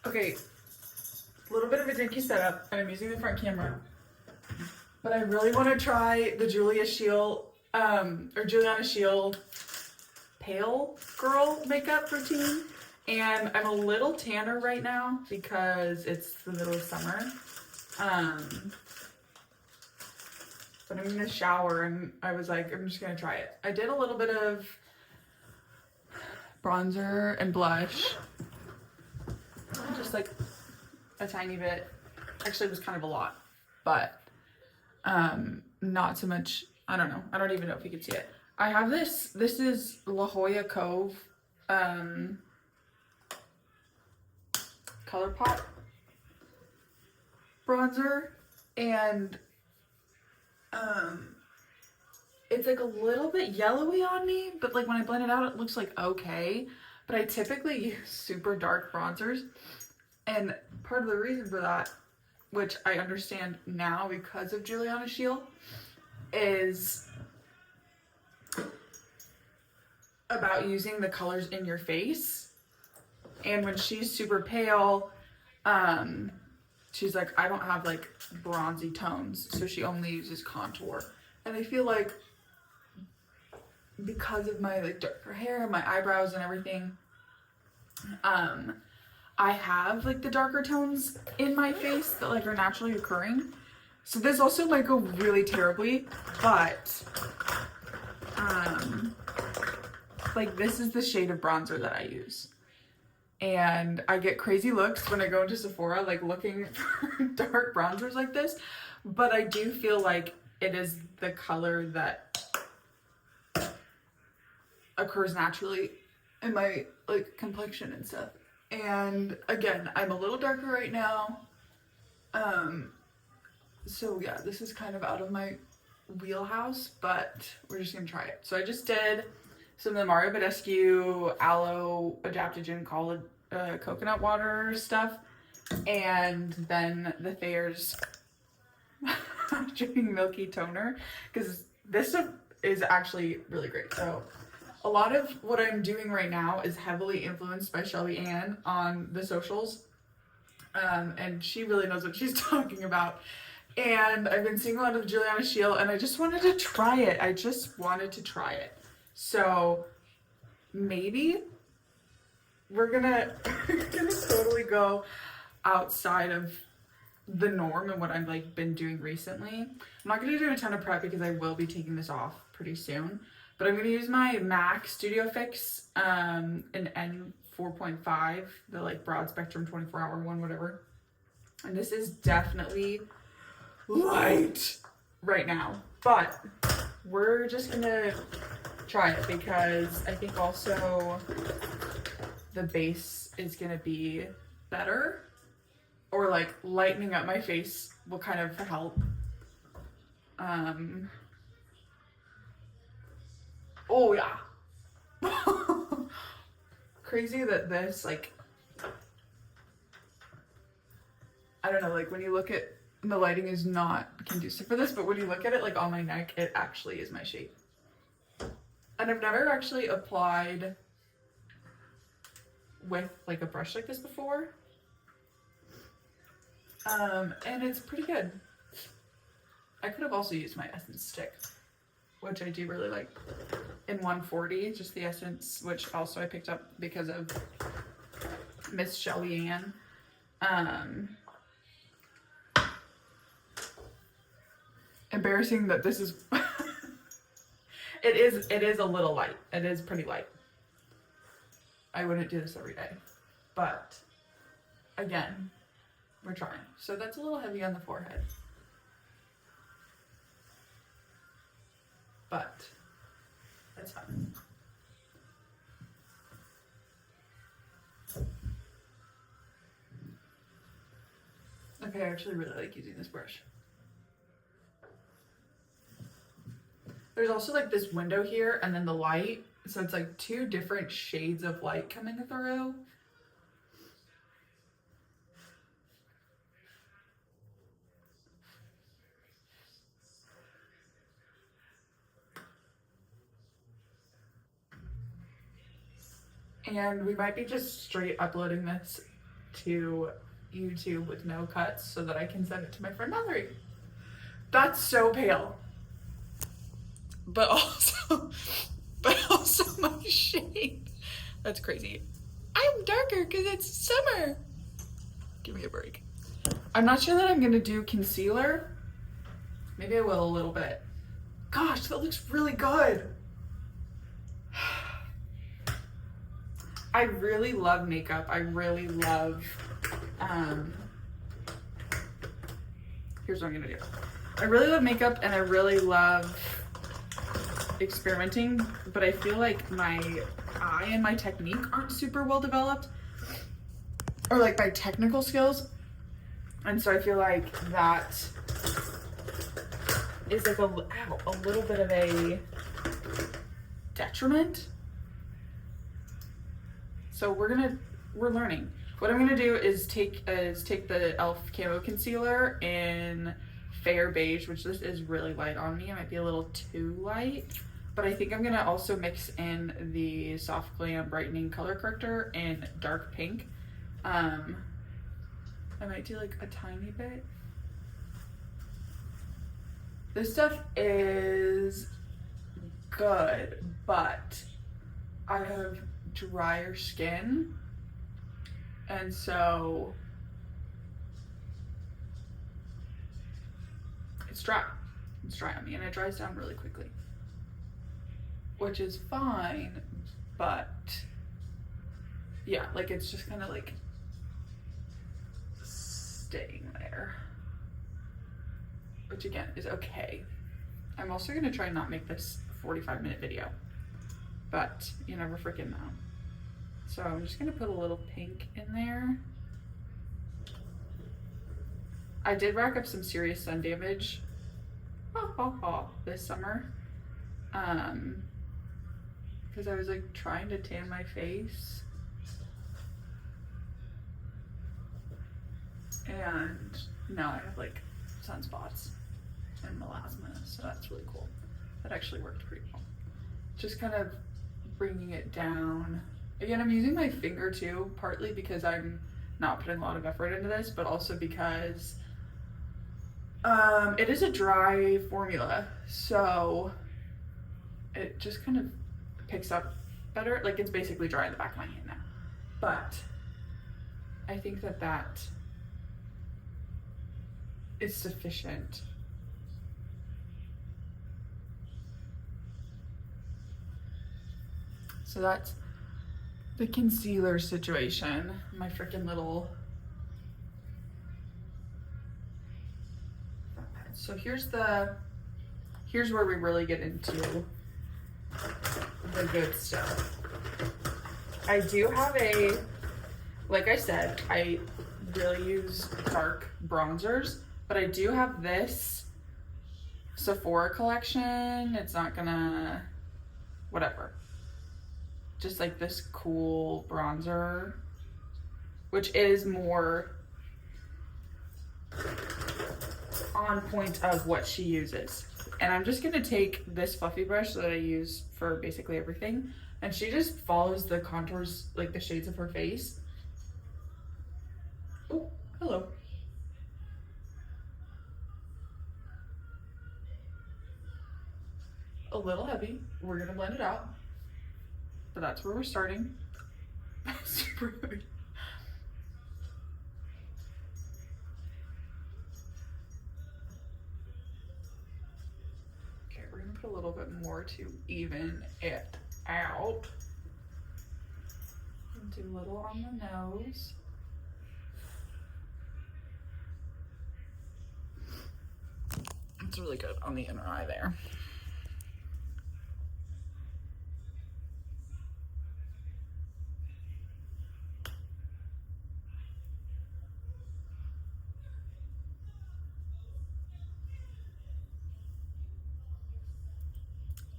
Okay, a little bit of a dinky setup, and I'm using the front camera. But I really want to try the Juliana Shiel Pale Girl makeup routine. And I'm a little tanner right now because it's the middle of summer. But I'm gonna shower and I was like, I'm just gonna try it. I did a little bit of bronzer and blush. Just like a tiny bit. Actually, it was kind of a lot, but not so much. I don't know. I don't even know if you can see it. I have this. This is La Jolla Cove ColourPop bronzer, and it's like a little bit yellowy on me, but like when I blend it out, it looks like okay. But I typically use super dark bronzers, and part of the reason for that, which I understand now because of Juliana Shiel, is about using the colors in your face. And when she's super pale, she's like, I don't have like bronzy tones, so she only uses contour. And I feel like because of my like darker hair and my eyebrows and everything, I have like the darker tones in my face that like are naturally occurring. So this also might go really terribly, but like this is the shade of bronzer that I use. And I get crazy looks when I go into Sephora like looking for dark bronzers like this, but I do feel like it is the color that occurs naturally in my like complexion and stuff. And again, I'm a little darker right now. So yeah, this is kind of out of my wheelhouse, but we're just gonna try it. So I just did some of the Mario Badescu aloe adaptogen coconut water stuff, and then the Thayer's dripping milky toner, because this stuff is actually really great. So a lot of what I'm doing right now is heavily influenced by Shelby Ann on the socials, and she really knows what she's talking about. And I've been seeing a lot of Juliana Shiel, and I just wanted to try it. So maybe we're gonna totally go outside of the norm and what I've like been doing recently. I'm not gonna do a ton of prep because I will be taking this off pretty soon, but I'm gonna use my MAC Studio Fix an N4.5, the like broad spectrum 24-hour one, whatever. And this is definitely light right now, but we're just gonna try it because I think also the base is gonna be better, or like lightening up my face will kind of help. Oh yeah. Crazy that this like, I don't know, like when you look at the lighting is not conducive for this, but when you look at it like on my neck, it actually is my shape. And I've never actually applied with like a brush like this before. And it's pretty good. I could have also used my Essence stick, which I do really like, in 140, just the Essence, which also I picked up because of Miss Shelby Ann. Embarrassing that this is it is a little light. It is pretty light. I wouldn't do this every day, but again, we're trying. So that's a little heavy on the forehead, but that's fine. Okay, I actually really like using this brush. There's also like this window here and then the light. So it's like two different shades of light coming through. And we might be just straight uploading this to YouTube with no cuts so that I can send it to my friend Mallory. That's so pale. But also my shade. That's crazy. I'm darker because it's summer. Give me a break. I'm not sure that I'm gonna do concealer. Maybe I will a little bit. Gosh, that looks really good. I really love makeup. I really love, here's what I'm gonna do. I really love makeup and I really love experimenting, but I feel like my eye and my technique aren't super well developed, or like my technical skills. And so I feel like that is like a little bit of a detriment. So we're learning. What I'm gonna do is take the e.l.f. Camo Concealer in Fair Beige, which this is really light on me. It might be a little too light, but I think I'm gonna also mix in the Soft Glam Brightening Color Corrector in Dark Pink. I might do like a tiny bit. This stuff is good, but I have drier skin, and so it's dry on me, and it dries down really quickly, which is fine, but yeah, like it's just kind of like staying there, which again is okay. I'm also gonna try and not make this a 45-minute video, but you never freaking know. So I'm just gonna put a little pink in there. I did rack up some serious sun damage this summer, because I was like trying to tan my face, and now I have like sunspots and melasma, so that's really cool. That actually worked pretty well. Just kind of bringing it down. Again, I'm using my finger too, partly because I'm not putting a lot of effort into this, but also because it is a dry formula, so it just kind of picks up better. Like it's basically dry in the back of my hand now, but I think that is sufficient. So that's the concealer situation. My freaking little. So here's where we really get into the good stuff. I do have like I said, I really use dark bronzers, but I do have this Sephora collection. It's not gonna, whatever. Just like this cool bronzer, which is more on point of what she uses. And I'm just gonna take this fluffy brush that I use for basically everything, and she just follows the contours, like the shades of her face. Oh, hello. A little heavy. We're gonna blend it out. But that's where we're starting. Super heavy. Okay, we're gonna put a little bit more to even it out. And do a little on the nose. It's really good on the inner eye there.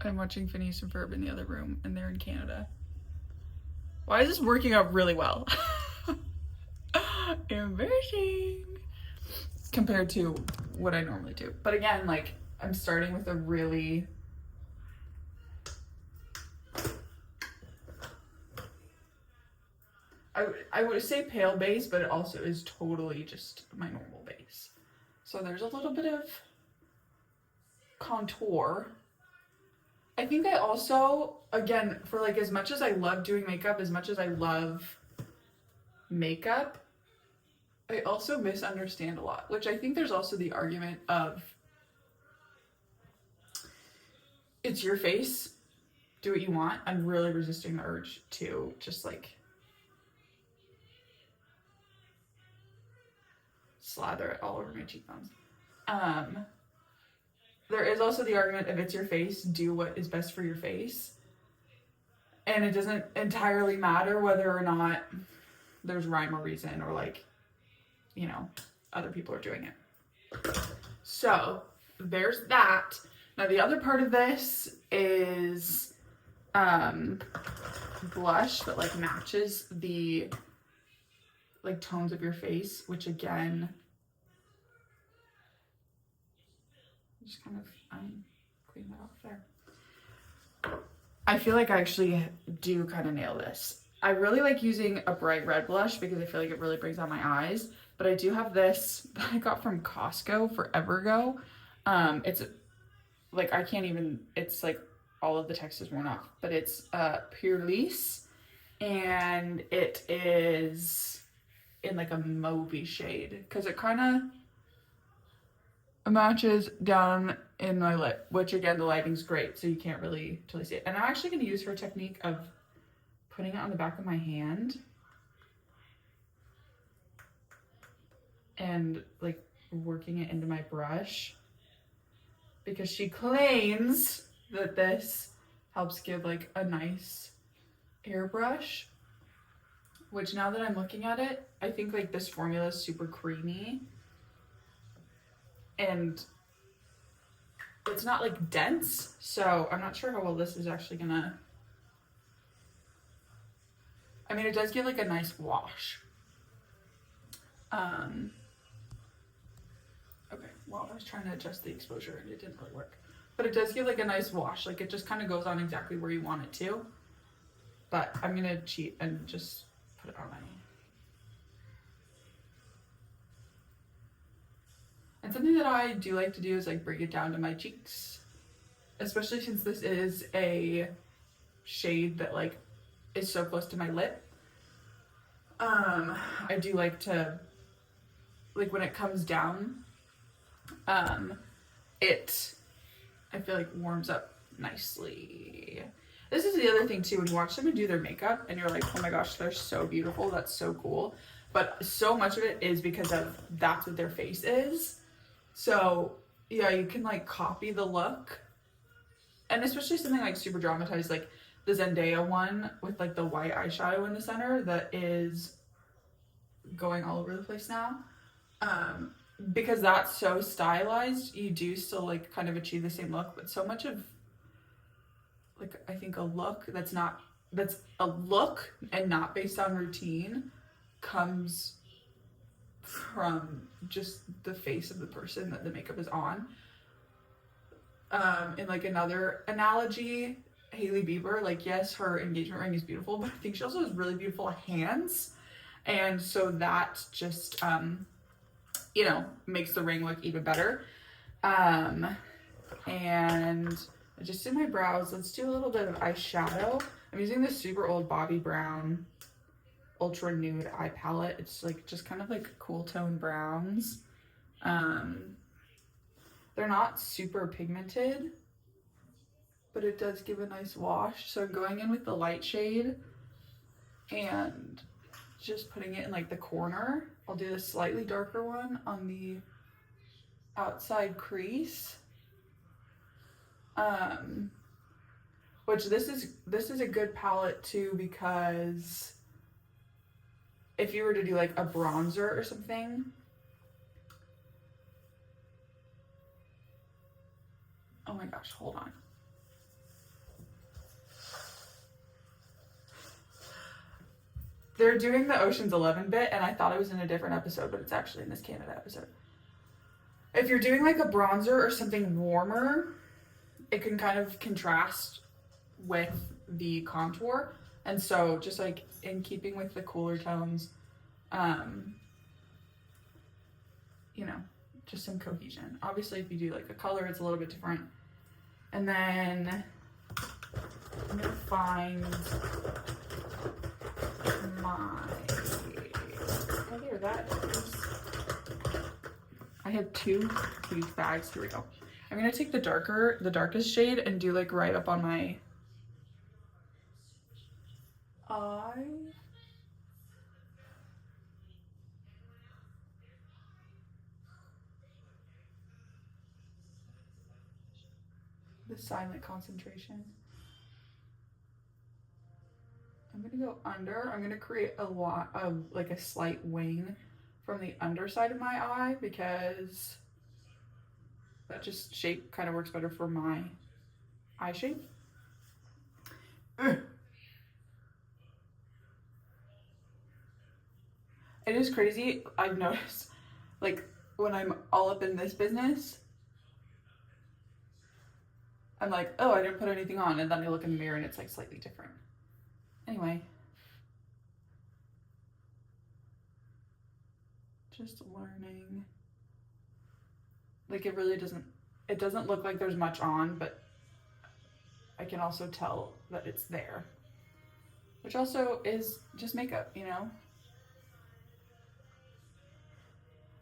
I'm watching Phineas and Ferb in the other room, and they're in Canada. Why is this working out really well? Embarrassing compared to what I normally do. But again, like, I'm starting with a really I would say pale base, but it also is totally just my normal base. So there's a little bit of contour. I think I also, again, for like as much as I love doing makeup, as much as I love makeup, I also misunderstand a lot, which I think there's also the argument of it's your face, do what you want. I'm really resisting the urge to just like slather it all over my cheekbones. There is also the argument of it's your face, do what is best for your face. And it doesn't entirely matter whether or not there's rhyme or reason or like, you know, other people are doing it. So there's that. Now the other part of this is blush that like matches the like tones of your face, which again, just kind of clean that off there. I feel like I actually do kind of nail this. I really like using a bright red blush because I feel like it really brings out my eyes. But I do have this that I got from Costco forever ago. It's like, I can't even, it's like all of the text is worn off, but it's Pure Lisse, and it is in like a mauvey shade because it kind of matches down in my lip, which again, the lighting's great, so you can't really totally see it. And I'm actually going to use her technique of putting it on the back of my hand and like working it into my brush, because she claims that this helps give like a nice airbrush, which now that I'm looking at it, I think like this formula is super creamy and it's not like dense, so I'm not sure how well this is actually gonna, I mean, it does give like a nice wash. Okay, well, I was trying to adjust the exposure and it didn't really work, but it does give like a nice wash. Like it just kind of goes on exactly where you want it to, but I'm gonna cheat and just put it on my, and something that I do like to do is like bring it down to my cheeks, especially since this is a shade that like is so close to my lip. I do like to, like when it comes down, it, I feel like warms up nicely. This is the other thing too, when you watch someone do their makeup and you're like, oh my gosh, they're so beautiful, that's so cool. But so much of it is because of that's what their face is. So yeah, you can like copy the look. And especially something like super dramatized, like the Zendaya one with like the white eyeshadow in the center that is going all over the place now. Because that's so stylized, you do still like kind of achieve the same look, but so much of like, I think a look that's a look and not based on routine comes from just the face of the person that the makeup is on. In like another analogy, Hailey Bieber, like yes, her engagement ring is beautiful, but I think she also has really beautiful hands. And so that just, you know, makes the ring look even better. And just in my brows, let's do a little bit of eyeshadow. I'm using this super old Bobbi Brown Ultra Nude eye palette. It's like just kind of like cool tone browns. They're not super pigmented, but it does give a nice wash. So I'm going in with the light shade and just putting it in like the corner. I'll do the slightly darker one on the outside crease. Which this is a good palette too, because if you were to do like a bronzer or something, oh my gosh, hold on. They're doing the Ocean's 11 bit, and I thought it was in a different episode, but it's actually in this Canada episode. If you're doing like a bronzer or something warmer, it can kind of contrast with the contour. And so just like in keeping with the cooler tones, um, you know, just some cohesion. Obviously, if you do like a color, it's a little bit different. And then I'm gonna find my, oh there, that is, I have two huge bags. Here we go. I'm gonna take the darkest shade and do like right up on my eye. The silent concentration. I'm gonna go under. I'm gonna create a lot of like a slight wing from the underside of my eye because that just shape kind of works better for my eye shape. Ugh. It is crazy. I've noticed like when I'm all up in this business, I'm like, oh, I didn't put anything on. And then I look in the mirror and it's like slightly different. Anyway. Just learning. Like it really doesn't look like there's much on, but I can also tell that it's there. Which also is just makeup, you know?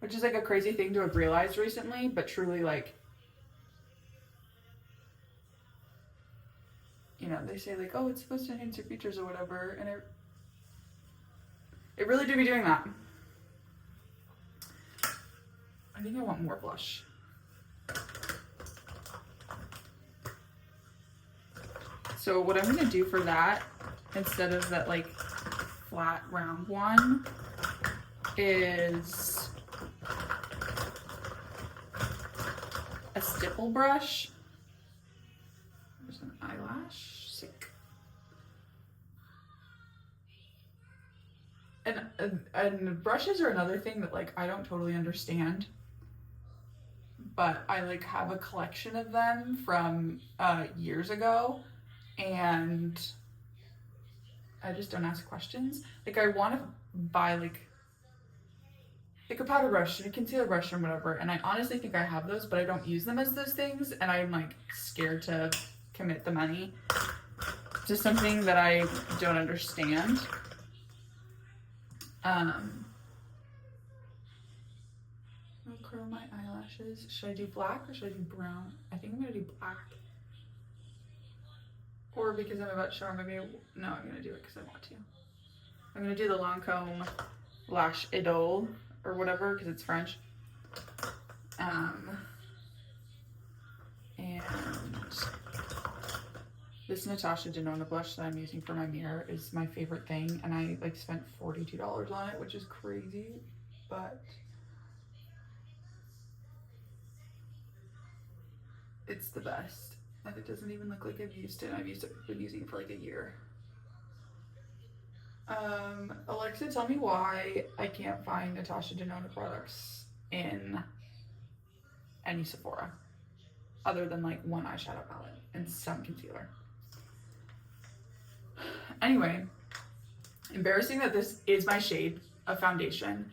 Which is like a crazy thing to have realized recently, but truly like, you know, they say like, oh, it's supposed to enhance your features or whatever, and it really do be doing that. I think I want more blush. So what I'm gonna do for that, instead of that like flat round one, is a stipple brush. There's an eyelash, sick. And brushes are another thing that like I don't totally understand, but I like have a collection of them from years ago, and I just don't ask questions. Like I want to buy like a powder brush and a concealer brush and whatever, and I honestly think I have those, but I don't use them as those things, and I'm like scared to commit the money to something that I don't understand. I'll curl my eyelashes. Should I do black or should I do brown? I think I'm gonna do black. Or because I'm about to shower, maybe no, I'm gonna do it because I want to. I'm gonna do the Lancome Lash Idole or whatever because it's French. And this Natasha Denona blush that I'm using for my mirror is my favorite thing, and I like spent $42 on it, which is crazy, but it's the best. And it doesn't even look like I've used it. I've been using it for like a year. Alexa, tell me why I can't find Natasha Denona products in any Sephora other than like one eyeshadow palette and some concealer. Anyway, embarrassing that this is my shade of foundation.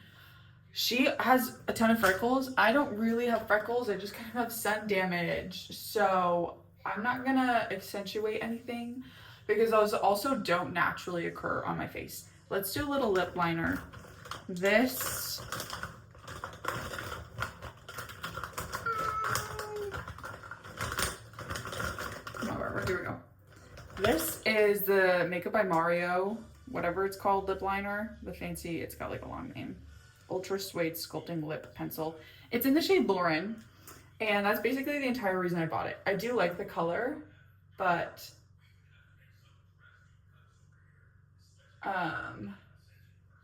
She has a ton of freckles. I don't really have freckles. I just kind of have sun damage. So I'm not gonna accentuate anything because those also don't naturally occur on my face. Let's do a little lip liner. This here we go. This is the Makeup by Mario, whatever it's called, lip liner. The fancy, it's got like a long name. Ultra Suede Sculpting Lip Pencil. It's in the shade Lauren, and that's basically the entire reason I bought it. I do like the color, but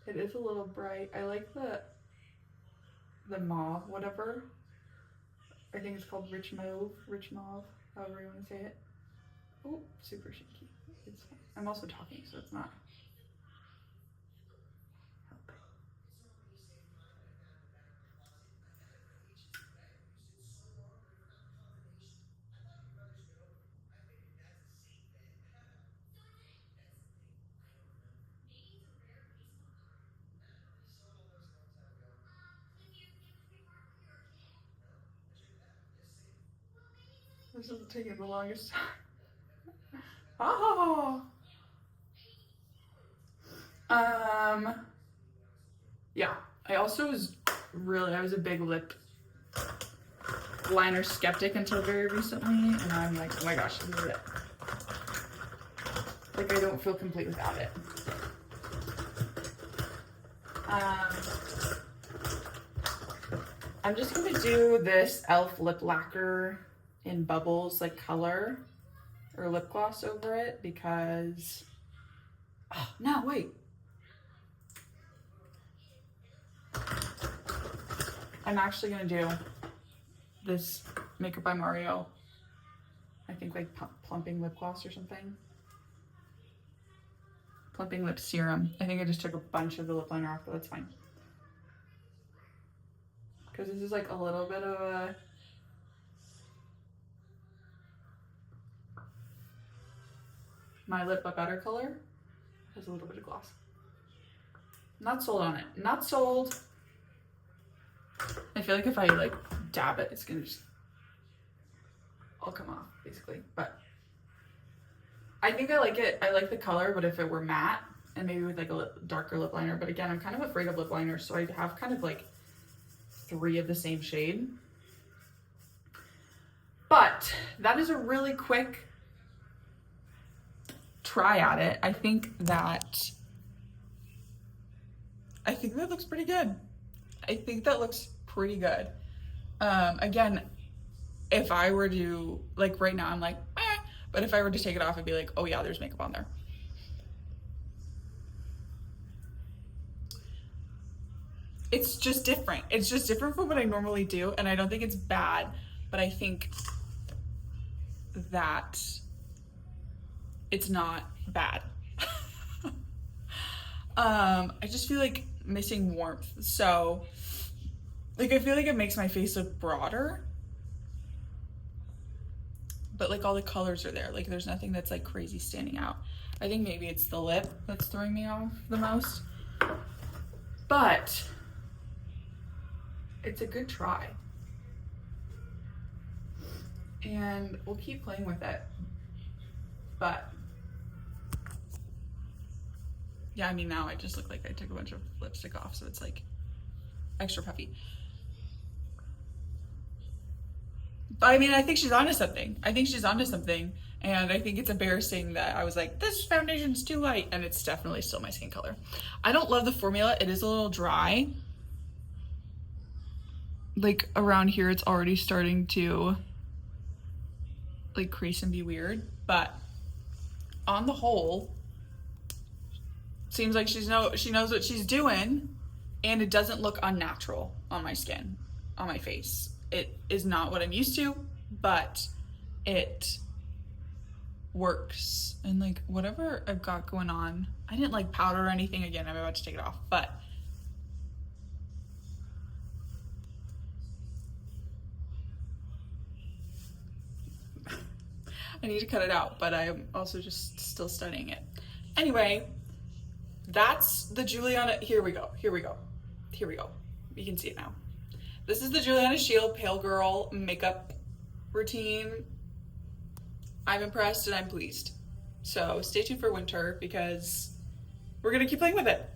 it is a little bright. I like the mauve, whatever. I think it's called Rich Mauve, however you want to say it. Oh, super shaky. It's fine. I'm also talking, so it's not helping. This is taking the longest time. Oh. Yeah. I was a big lip liner skeptic until very recently, and I'm like, oh my gosh, this is it. Like, I don't feel complete without it. I'm just gonna do this e.l.f. lip lacquer in Bubbles like color or lip gloss over it because, oh no, wait. I'm actually gonna do this Makeup by Mario, I think like plumping lip gloss or something. Plumping lip serum. I think I just took a bunch of the lip liner off, but that's fine. Because this is like a little bit of a My Lip But Better color. Has a little bit of gloss. Not sold on it. Not sold. I feel like if I like dab it, it's gonna just all come off basically. But I think I like it. I like the color, but if it were matte and maybe with like a darker lip liner. But again, I'm kind of afraid of lip liners, so I have kind of like 3 of the same shade. But that is a really quick try at it. I think that looks pretty good. I think that looks pretty good. Again, if I were to, like right now I'm like, eh, but if I were to take it off, I'd be like, oh yeah, there's makeup on there. It's just different. It's just different from what I normally do, and I don't think it's bad, but I think that it's not bad. I just feel like missing warmth. So, like, I feel like it makes my face look broader, but like all the colors are there. Like, there's nothing that's like crazy standing out. I think maybe it's the lip that's throwing me off the most, but it's a good try. And we'll keep playing with it. But yeah, I mean, now I just look like I took a bunch of lipstick off, so it's like extra puffy. But I mean, I think she's onto something. I think she's onto something. And I think it's embarrassing that I was like, this foundation's too light, and it's definitely still my skin color. I don't love the formula. It is a little dry. Like around here, it's already starting to like crease and be weird, but on the whole, seems like she knows what she's doing, and it doesn't look unnatural on my skin, on my face. It is not what I'm used to, but it works. And like whatever I've got going on, I didn't like powder or anything. Again, I'm about to take it off, but I need to cut it out, but I'm also just still studying it. Anyway, that's the Juliana, here we go. You can see it now. This is the Juliana Shiel Pale Girl makeup routine. I'm impressed and I'm pleased. So stay tuned for winter because we're gonna keep playing with it.